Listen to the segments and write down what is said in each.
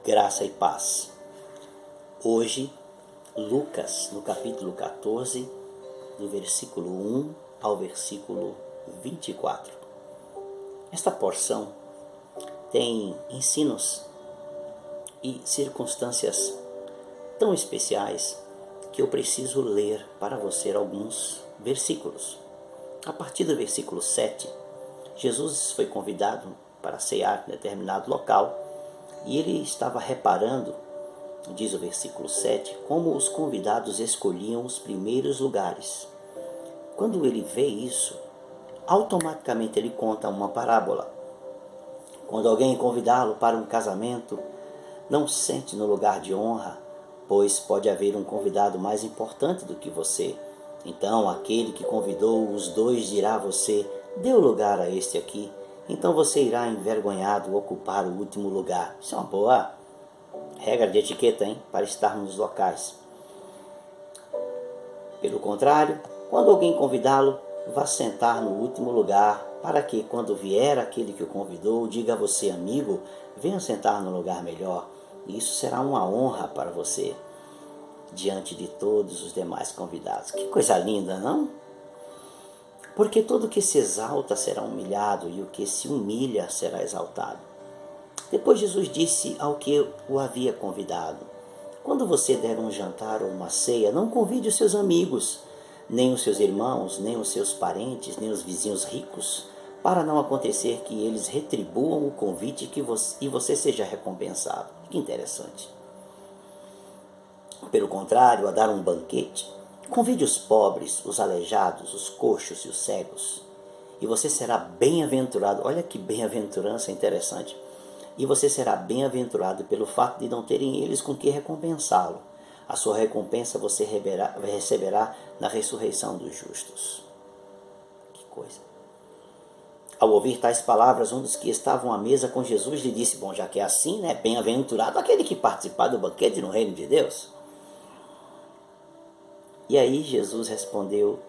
Graça e paz. Hoje, Lucas, no capítulo 14, do versículo 1 ao versículo 24. Esta porção tem ensinos e circunstâncias tão especiais que eu preciso ler para você alguns versículos. A partir do versículo 7, Jesus foi convidado para cear em determinado local e ele estava reparando, diz o versículo 7, como os convidados escolhiam os primeiros lugares. Quando ele vê isso, automaticamente ele conta uma parábola. Quando alguém convidá-lo para um casamento, não sente no lugar de honra, pois pode haver um convidado mais importante do que você. Então aquele que convidou os dois dirá a você: dê o lugar a este aqui. Então você irá envergonhado ocupar o último lugar. Isso é uma boa regra de etiqueta, hein? Para estar nos locais. Pelo contrário, quando alguém convidá-lo, vá sentar no último lugar, para que quando vier aquele que o convidou, diga a você: amigo, venha sentar no lugar melhor. Isso será uma honra para você, diante de todos os demais convidados. Que coisa linda, não? Porque todo que se exalta será humilhado, e o que se humilha será exaltado. Depois Jesus disse ao que o havia convidado: quando você der um jantar ou uma ceia, não convide os seus amigos, nem os seus irmãos, nem os seus parentes, nem os vizinhos ricos, para não acontecer que eles retribuam o convite e você seja recompensado. Que interessante. Pelo contrário, a dar um banquete, convide os pobres, os aleijados, os coxos e os cegos, e você será bem-aventurado. Olha que bem-aventurança interessante. E você será bem-aventurado pelo fato de não terem eles com que recompensá-lo. A sua recompensa você receberá na ressurreição dos justos. Que coisa! Ao ouvir tais palavras, um dos que estavam à mesa com Jesus lhe disse: bom, já que é assim, né, bem-aventurado aquele que participar do banquete no reino de Deus. E aí Jesus respondeu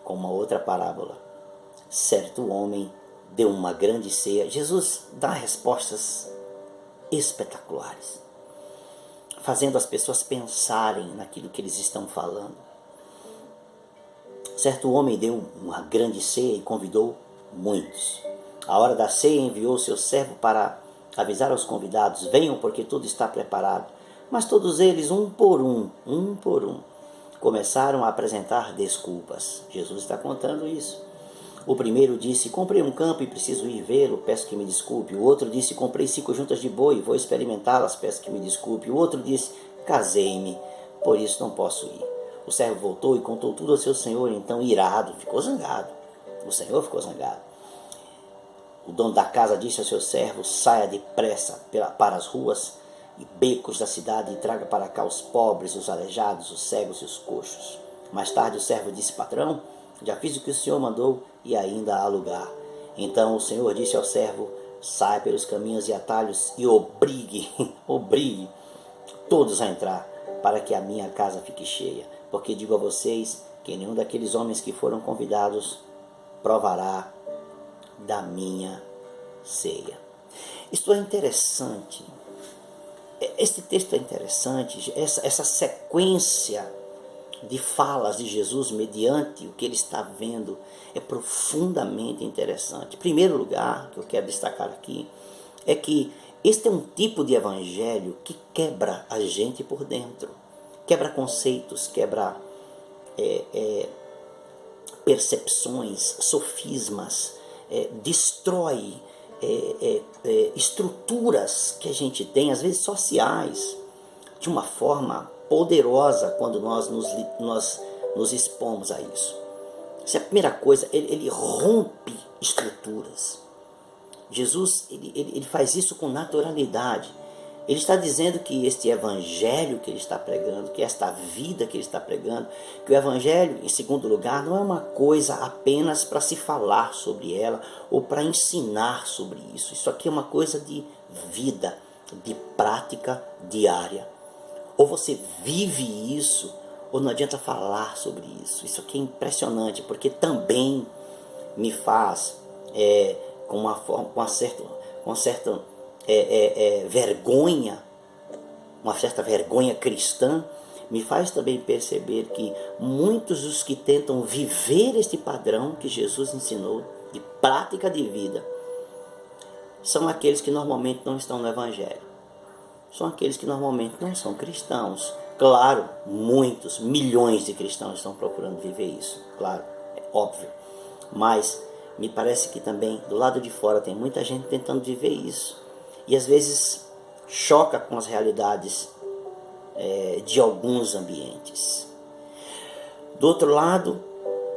com uma outra parábola. Certo homem deu uma grande ceia. Jesus dá respostas espetaculares, fazendo as pessoas pensarem naquilo que eles estão falando. Certo homem deu uma grande ceia e convidou muitos. À hora da ceia enviou seu servo para avisar aos convidados: venham, porque tudo está preparado. Mas todos eles, um por um, começaram a apresentar desculpas. Jesus está contando isso. O primeiro disse: comprei um campo e preciso ir vê-lo, peço que me desculpe. O outro disse: comprei 5 juntas de boi, vou experimentá-las, peço que me desculpe. O outro disse: casei-me, por isso não posso ir. O servo voltou e contou tudo ao seu senhor, então irado, ficou zangado. O senhor ficou zangado. O dono da casa disse ao seu servo: saia depressa para as ruas e becos da cidade e traga para cá os pobres, os aleijados, os cegos e os coxos. Mais tarde o servo disse: patrão, já fiz o que o senhor mandou e ainda há lugar. Então o senhor disse ao servo: sai pelos caminhos e atalhos e obrigue todos a entrar, para que a minha casa fique cheia. Porque digo a vocês que nenhum daqueles homens que foram convidados provará da minha ceia. Isto é interessante. Este texto é interessante, essa sequência de falas de Jesus mediante o que ele está vendo é profundamente interessante. Em primeiro lugar, que eu quero destacar aqui, é que este é um tipo de evangelho que quebra a gente por dentro, quebra conceitos, quebra percepções, sofismas, destrói estruturas que a gente tem, às vezes sociais, de uma forma poderosa quando nós nos expomos a isso. Essa é a primeira coisa, ele rompe estruturas. Jesus ele faz isso com naturalidade. Ele está dizendo que este evangelho que ele está pregando, que esta vida que ele está pregando, que o evangelho, em segundo lugar, não é uma coisa apenas para se falar sobre ela ou para ensinar sobre isso. Isso aqui é uma coisa de vida, de prática diária. Ou você vive isso, ou não adianta falar sobre isso. Isso aqui é impressionante, porque também me faz, com uma certa vergonha, uma certa vergonha cristã, me faz também perceber que muitos dos que tentam viver este padrão que Jesus ensinou, de prática de vida, são aqueles que normalmente não estão no Evangelho. São aqueles que normalmente não são cristãos. Claro, muitos, milhões de cristãos estão procurando viver isso. Claro, é óbvio. Mas me parece que também do lado de fora tem muita gente tentando viver isso. E às vezes choca com as realidades de alguns ambientes. Do outro lado,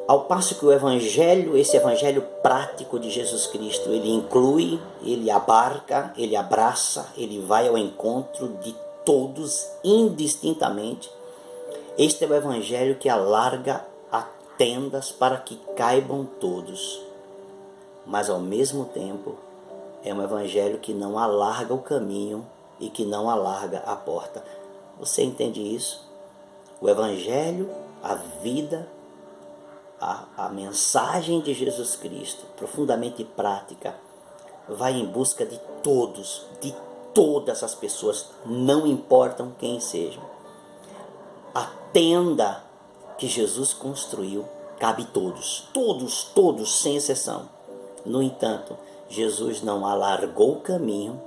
ao passo que o Evangelho, esse Evangelho prático de Jesus Cristo, ele inclui, ele abarca, ele abraça, ele vai ao encontro de todos indistintamente. Este é o Evangelho que alarga as tendas para que caibam todos. Mas ao mesmo tempo, é um Evangelho que não alarga o caminho e que não alarga a porta. Você entende isso? O Evangelho, a vida, a mensagem de Jesus Cristo, profundamente prática, vai em busca de todos, de todas as pessoas, não importam quem sejam. A tenda que Jesus construiu cabe todos, todos, todos, sem exceção. No entanto, Jesus não alargou o caminho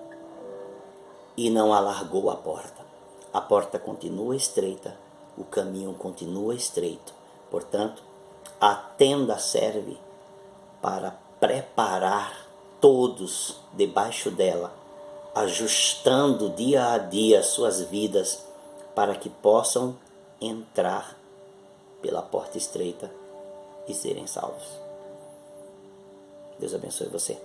e não alargou a porta. A porta continua estreita, o caminho continua estreito. Portanto, a tenda serve para preparar todos debaixo dela, ajustando dia a dia suas vidas para que possam entrar pela porta estreita e serem salvos. Deus abençoe você.